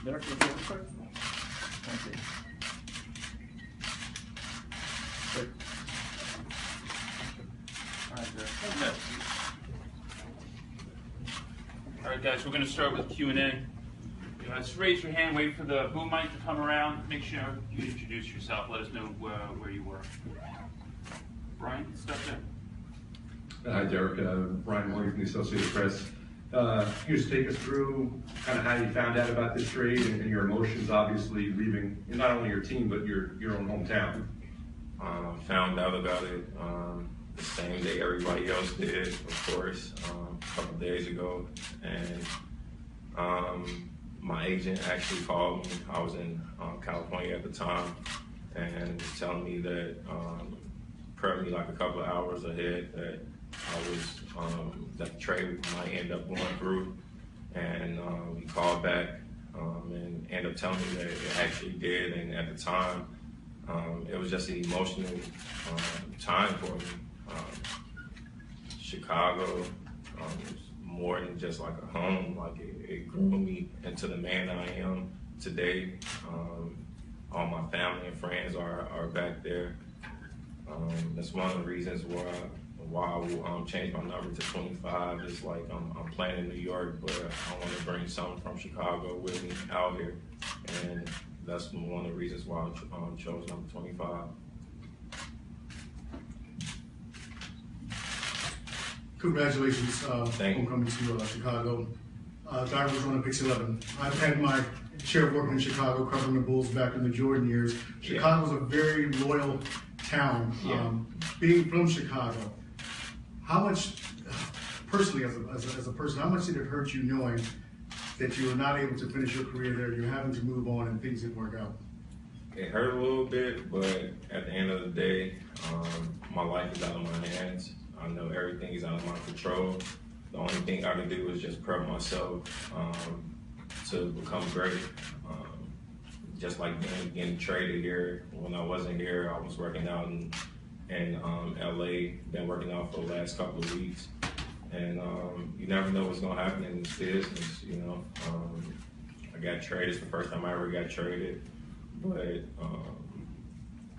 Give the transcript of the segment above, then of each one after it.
Derrick, you have a quick? Thank you. Good. All right, Derrick. All right, guys, we're going to start with Q&A. Just raise your hand, wait for the boom mic to come around. Make sure you introduce yourself. Let us know where you were. Brian, start there. Hi, Derrick. Brian Morgan from the Associated Press. Can you just take us through kind of how you found out about this trade and your emotions, obviously, leaving not only your team, but your own hometown? Found out about it the same day everybody else did, of course, a couple days ago. And my agent actually called me. I was in California at the time, and was telling me that, prepped me like a couple of hours ahead that I was, that the trade might end up going through. And he called back and ended up telling me that it actually did. And at the time, it was just an emotional time for me. Chicago was more than just like a home. Like it grew me into the man that I am today. All my family and friends are back there. That's one of the reasons why I will change my number to 25. It's like I'm playing in New York, but I want to bring something from Chicago with me out here, and that's one of the reasons why I chose number 25. Congratulations Thank you. on coming to Chicago. Derrick was on Pix 11. I've had my share of working in Chicago, covering the Bulls back in the Jordan years. Chicago's a very loyal town. Being from Chicago, how much, personally as a person, how much did it hurt you knowing that you were not able to finish your career there, you're having to move on and things didn't work out? It hurt a little bit, but at the end of the day, my life is out of my hands. I know everything is out of my control. The only thing I can do is just prep myself to become great. Just like getting traded here. When I wasn't here, I was working out in LA, been working out for the last couple of weeks. And you never know what's gonna happen in this business, you know. I got traded, it's the first time I ever got traded, but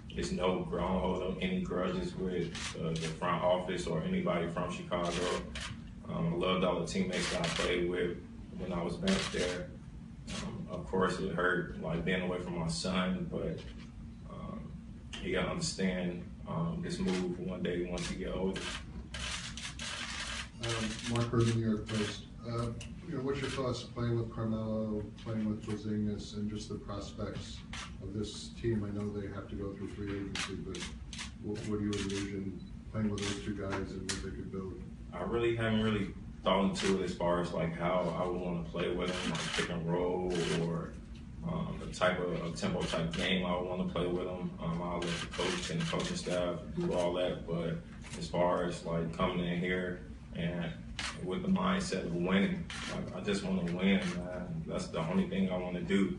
it's no grown hold any grudges with the front office or anybody from Chicago. I loved all the teammates that I played with when I was back there. Of course, it hurt, like being away from my son, but you gotta understand this move one day once you get older. Mark Bird, New York Post. What's your thoughts playing with Carmelo, playing with Porzingis, and just the prospects of this team? I know they have to go through free agency, but what do you envision playing with those two guys and what they could build? I haven't thought into it as far as like how I would want to play with them, like pick and roll or the type of tempo type game I would want to play with them. I'll let the coach and the coaching staff do all that, but as far as like coming in here and with the mindset of winning, like I just want to win, man. That's the only thing I want to do.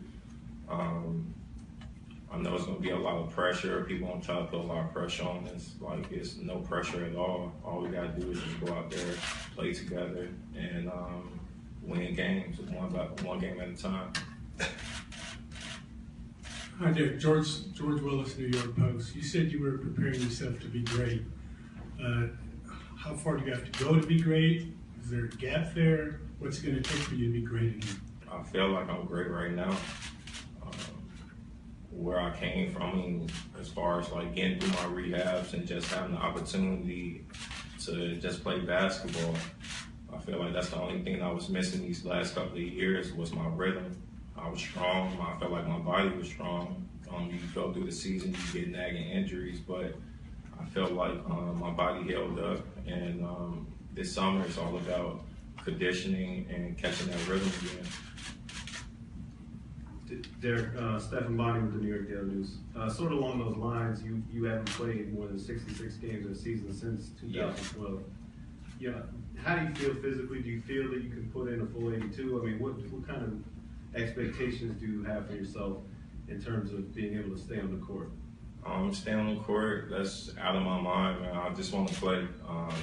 I know it's going to be a lot of pressure. People going to try to put a lot of pressure on us. Like, it's no pressure at all. All we got to do is just go out there, play together, and win games one game at a time. Hi there, George Willis, New York Post. You said you were preparing yourself to be great. How far do you have to go to be great? Is there a gap there? What's it going to take for you to be great again? I feel like I'm great right now. Where I came from, I mean, as far as like getting through my rehabs and just having the opportunity to just play basketball, I feel like that's the only thing I was missing these last couple of years was my rhythm. I was strong. I felt like my body was strong. You go through the season, you get nagging injuries, but I felt like my body held up. And this summer, it's all about conditioning and catching that rhythm again. Derrick, Stephen Bonnie with the New York Daily News. Sort of along those lines, you haven't played more than 66 games in a season since 2012. Yeah. How do you feel physically? Do you feel that you can put in a full 82? I mean, what kind of expectations do you have for yourself in terms of being able to stay on the court? Staying on the court, that's out of my mind, man. I just want to play.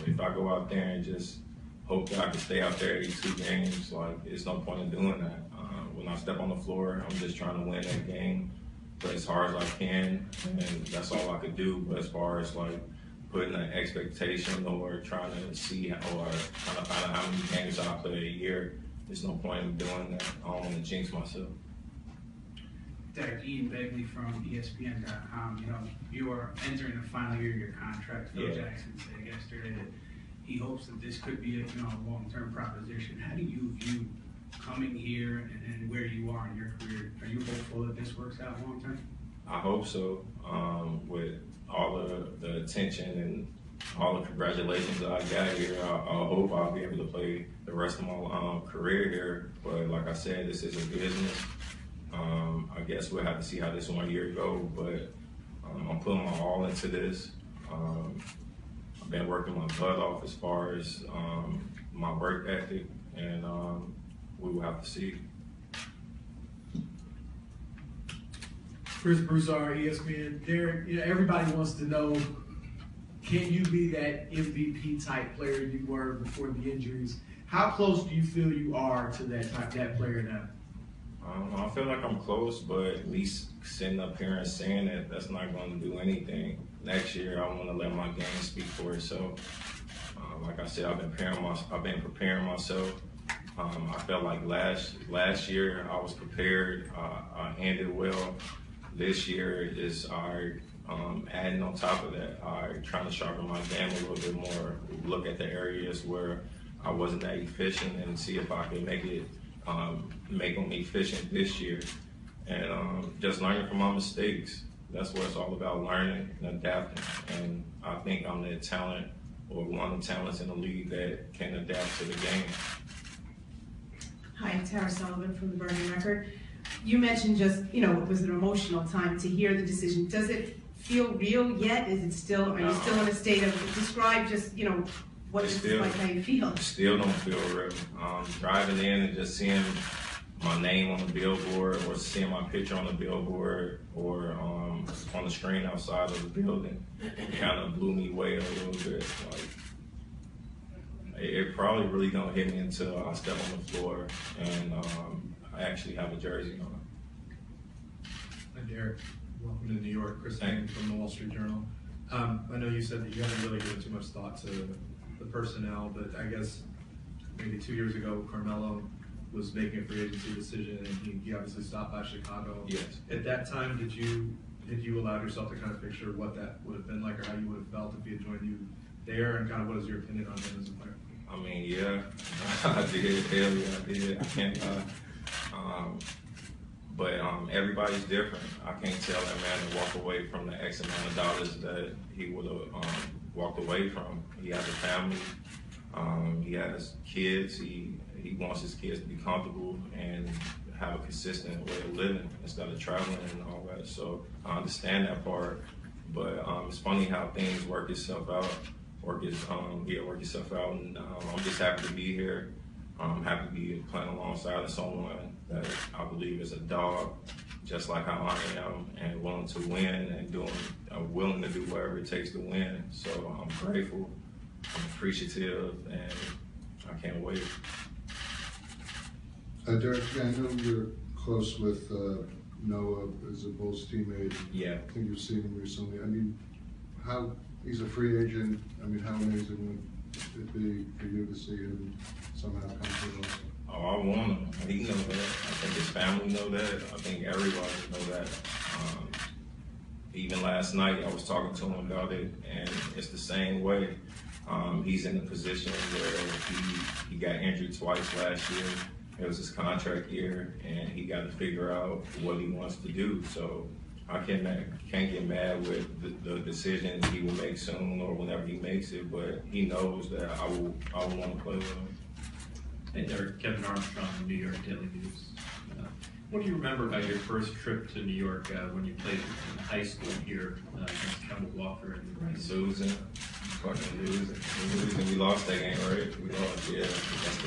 If I go out there and just hope that I can stay out there 82 games, like, there's no point in doing that. when I step on the floor, I'm just trying to win that game, play as hard as I can, and that's all I could do. But as far as like putting an expectation or trying to see or trying to find out how many games I play a year, there's no point in doing that. I don't want to jinx myself. Derrick, Ian Begley from ESPN.com. You know, you are entering the final year of your contract. Phil Jackson said yesterday that he hopes that this could be a long-term proposition. How do you view coming here and where you are in your career? Are you hopeful that this works out long-term? I hope so. With all the attention and all the congratulations that I got here, I hope I'll be able to play the rest of my career here. But like I said, this is a business. I guess we'll have to see how this 1 year goes, but I'm putting my all into this. I've been working my butt off as far as my work ethic, and we will have to see. Chris Broussard, ESPN. Derrick, everybody wants to know, can you be that MVP type player you were before the injuries? How close do you feel you are to that player now? I feel like I'm close, but at least sitting up here and saying that, that's not going to do anything. Next year, I want to let my game speak for itself. Like I said, I've been preparing myself. I felt like last year I was prepared. I ended well. This year is adding on top of that. Trying to sharpen my game a little bit more. Look at the areas where I wasn't that efficient and see if I can make them efficient this year. And just learning from my mistakes. That's what it's all about, learning and adapting. And I think I'm the talent, or one of the talents in the league that can adapt to the game. Hi, Tara Sullivan from the Burning Record. You mentioned just, it was an emotional time to hear the decision. Does it feel real yet? Is it still, are you still in a state of, describe just, what it's like, how you feel? Still don't feel real. Driving in and just seeing my name on the billboard, or seeing my picture on the billboard, or on the screen outside of the building, kind of blew me away a little bit. Like, it probably really don't hit me until I step on the floor and I actually have a jersey on. Hi, Derrick. Welcome to New York. Chris Haynes from the Wall Street Journal. I know you said that you haven't really given too much thought to the personnel, but I guess maybe 2 years ago, Carmelo was making a free agency decision, and he obviously stopped by Chicago. Yes. At that time, did you allow yourself to kind of picture what that would have been like, or how you would have felt if he had joined you there, and kind of what is your opinion on him as a player? I mean, yeah, I did. Hell yeah, I did. I can't lie. But everybody's different. I can't tell that man to walk away from the X amount of dollars that he would have walked away from. He has a family. He has kids. He wants his kids to be comfortable and have a consistent way of living instead of traveling and all that. So I understand that part. But it's funny how things work itself out. Work yourself out, and I'm just happy to be here. I'm happy to be playing alongside of someone that I believe is a dog, just like how I am, and willing to win and willing to do whatever it takes to win. So I'm grateful, I'm appreciative, and I can't wait. Derrick, I know you're close with Noah as a Bulls teammate. Yeah. I think you've seen him recently. I mean, he's a free agent. I mean, how amazing would it be for you to see him somehow come to us? Oh, I want him. He knows that. I think his family know that. I think everybody know that. Even last night, I was talking to him about it, and it's the same way. He's in a position where he got injured twice last year. It was his contract year, and he got to figure out what he wants to do. So I can't get mad with the decision he will make soon or whenever he makes it, but he knows that I will want to play with him. Hey, Derrick, Kevin Armstrong, New York Daily News. What do you remember about your first trip to New York when you played in high school here against Kemba Walker and the Rams? Losing. We lost that game, right? We lost, yeah. That's